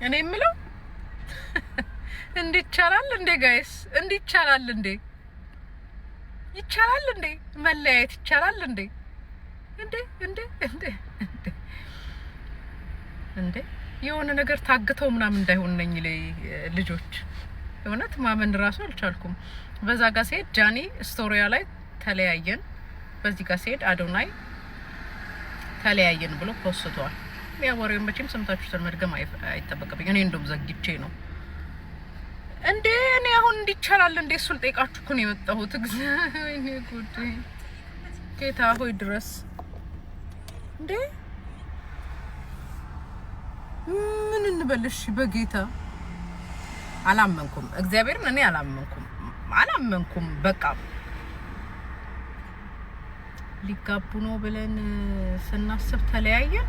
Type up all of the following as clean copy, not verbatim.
እኔ የምለው እንዲቻላል እንዴ ጋይስ? እንዲቻላል እንዴ? ይቻላል እንዴ? መለያየት ይቻላል እንዴ? እንዴ እንዴ እንዴ እንዴ የሆነ ነገር ታግተው ምናምን እንዳይሆን ነኝ ልጆች እውነት ማመን ራሱ አልቻልኩም። በዛ ጋር ሲሄድ ጃኒ ስቶሪያ ላይ ተለያየን፣ በዚህ ጋር ሲሄድ አዶናይ ተለያየን ብሎ ፖስቷል። ያ ወሬውን መቼም ሰምታችሁታል፣ መድገም አይጠበቅብኝ። እኔ እንደውም ዘግቼ ነው እንዴ እኔ አሁን እንዲቻላል እንዴ እሱን ጠይቃችሁ እኮ ነው የመጣሁት። እግዚአብሔር ጉድ ጌታ ሆይ ድረስ እንዴ ምን እንበልሽ? በጌታ አላመንኩም፣ እግዚአብሔርን እኔ አላመንኩም። በቃ ሊጋቡ ነው ብለን ስናስብ ተለያየን።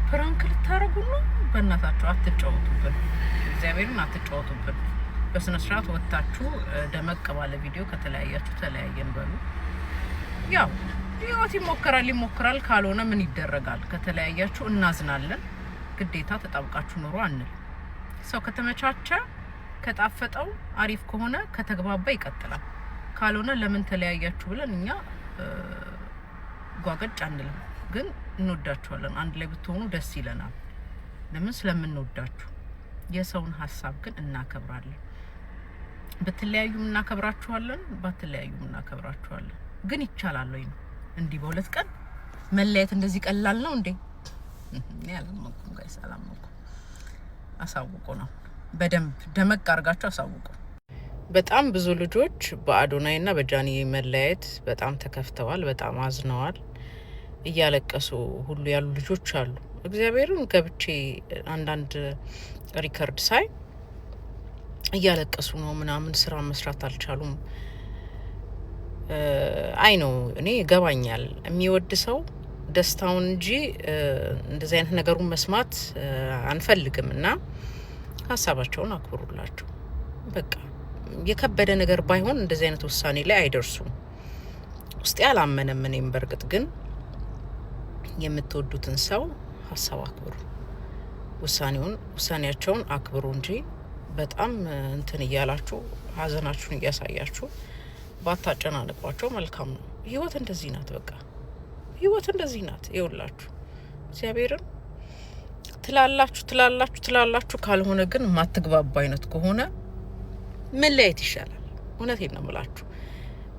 ፕራንክ ልታረጉ ነው? በእናታችሁ አትጫወቱብን፣ እግዚአብሔርን አትጫወቱብን። በስነ ስርዓት ወጣችሁ ደመቅ ባለ ቪዲዮ ከተለያያችሁ ተለያየን በሉ። ያው ህይወት ይሞክራል፣ ካልሆነ ምን ይደረጋል? ከተለያያችሁ እናዝናለን። ግዴታ ተጣብቃችሁ ኑሮ አንል። ሰው ከተመቻቸ ከጣፈጠው አሪፍ ከሆነ ከተግባባ ይቀጥላል። ካልሆነ ለምን ተለያያችሁ ብለን እኛ ጓገጭ አንልም። ግን እንወዳችኋለን። አንድ ላይ ብትሆኑ ደስ ይለናል። ለምን? ስለምንወዳችሁ። የሰውን ሀሳብ ግን እናከብራለን። ብትለያዩም እናከብራችኋለን፣ ባትለያዩም እናከብራችኋለን። ግን ይቻላል ወይ ነው? እንዲህ በሁለት ቀን መለያየት እንደዚህ ቀላል ነው እንዴ? ያላመንኩም ጋይስ፣ አላመንኩም። አሳውቁ ነው በደንብ ደመቅ አድርጋችሁ አሳውቁ። በጣም ብዙ ልጆች በአዶናይና በጃኒ መለያየት በጣም ተከፍተዋል፣ በጣም አዝነዋል። እያለቀሱ ሁሉ ያሉ ልጆች አሉ። እግዚአብሔርን ገብቼ አንዳንድ ሪከርድ ሳይ እያለቀሱ ነው ምናምን፣ ስራ መስራት አልቻሉም። አይ ነው እኔ ይገባኛል። የሚወድ ሰው ደስታውን እንጂ እንደዚህ አይነት ነገሩን መስማት አንፈልግም። እና ሀሳባቸውን አክብሩላቸው። በቃ የከበደ ነገር ባይሆን እንደዚህ አይነት ውሳኔ ላይ አይደርሱም። ውስጤ አላመነም። እኔም በእርግጥ ግን የምትወዱትን ሰው ሀሳብ አክብሩ፣ ውሳኔያቸውን አክብሩ እንጂ በጣም እንትን እያላችሁ ሀዘናችሁን እያሳያችሁ ባታጨናንቋቸው መልካም ነው። ህይወት እንደዚህ ናት። በቃ ህይወት እንደዚህ ናት። ይኸውላችሁ እግዚአብሔርን ትላላችሁ ካልሆነ ግን ማትግባባ አይነት ከሆነ መለያየት ይሻላል። እውነቴን ነው የምላችሁ።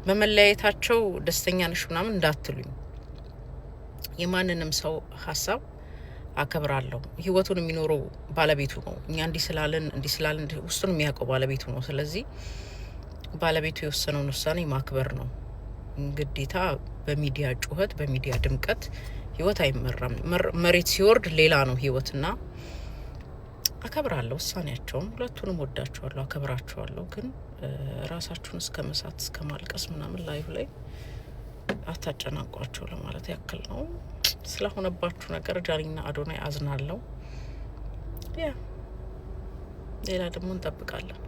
በመለያየታቸው ደስተኛ ነሽ ምናምን እንዳትሉኝ። የማንንም ሰው ሀሳብ አከብራለሁ። ህይወቱን የሚኖረው ባለቤቱ ነው። እኛ እንዲህ ስላለን ውስጡን የሚያውቀው ባለቤቱ ነው። ስለዚህ ባለቤቱ የወሰነውን ውሳኔ ማክበር ነው ግዴታ። በሚዲያ ጩኸት፣ በሚዲያ ድምቀት ህይወት አይመራም። መሬት ሲወርድ ሌላ ነው ህይወትና አከብራለሁ ውሳኔያቸውን። ሁለቱንም ወዳቸዋለሁ፣ አከብራቸዋለሁ። ግን ራሳችሁን እስከ መሳት እስከ ማልቀስ ምናምን ላይቭ ላይ አታጨናቋቸው ለማለት ያክል ነው። ስለሆነባችሁ ነገር ጃኒና አዶናይ አዝናለሁ። ያ ሌላ ደግሞ እንጠብቃለን።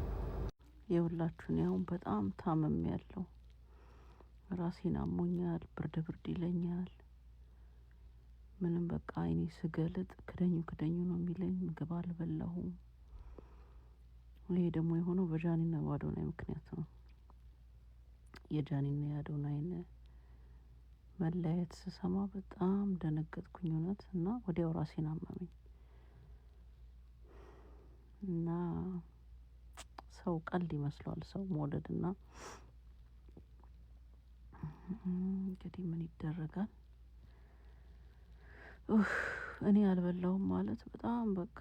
የሁላችሁን ያውን በጣም ታመም ያለው ራሴን አሞኛል፣ ብርድ ይለኛል። ምንም በቃ አይኔ ስገልጥ ክደኙ ነው የሚለኝ። ምግብ አልበላሁም። ይሄ ደግሞ የሆነው በጃኒና በአዶናይ ምክንያት ነው። የጃኒና የአዶናይን መለያየት ስሰማ በጣም ደነገጥኩኝ እውነት። እና ወዲያው ራሴን አመመኝ። እና ሰው ቀልድ ይመስለዋል ሰው መውደድና እንግዲህ ምን ይደረጋል። እኔ አልበላውም ማለት በጣም በቃ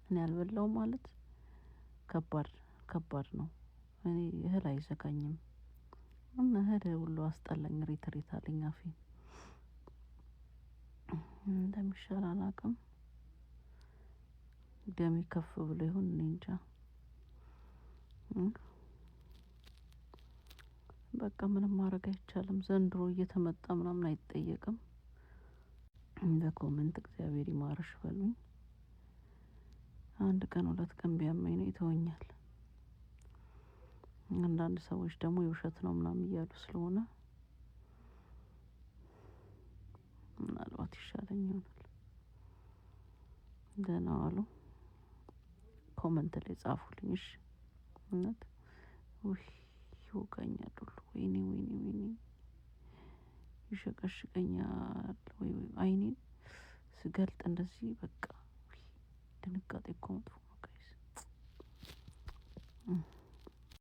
እኔ አልበላውም ማለት ከባድ ነው። እኔ እህል አይዘጋኝም እና እህል ሁሉ አስጠላኝ። ሪትሪት አለኝ አፌ። እንደሚሻል አላውቅም። ደሜ ከፍ ብሎ ይሁን እኔ እንጃ። በቃ ምንም ማድረግ አይቻልም። ዘንድሮ እየተመጣ ምናምን አይጠየቅም። በኮሜንት እግዚአብሔር ይማርሽ በሉኝ። አንድ ቀን ሁለት ቀን ቢያመኝ ነው ይተወኛል። አንዳንድ ሰዎች ደግሞ የውሸት ነው ምናምን እያሉ ስለሆነ ምናልባት ይሻለኝ ይሆናል። ደህና ዋሉ። ኮመንት ላይ ጻፉልኝ እሺ። እውነት ውይ ይወጋኛል ሁሉ ወይኔ ወይኔ ወይኔ ይሸቀሽቀኛል ወይ አይኔን ስገልጥ እንደዚህ በቃ ድንጋጤ እኮ መጥፎ ነው ጋይስ።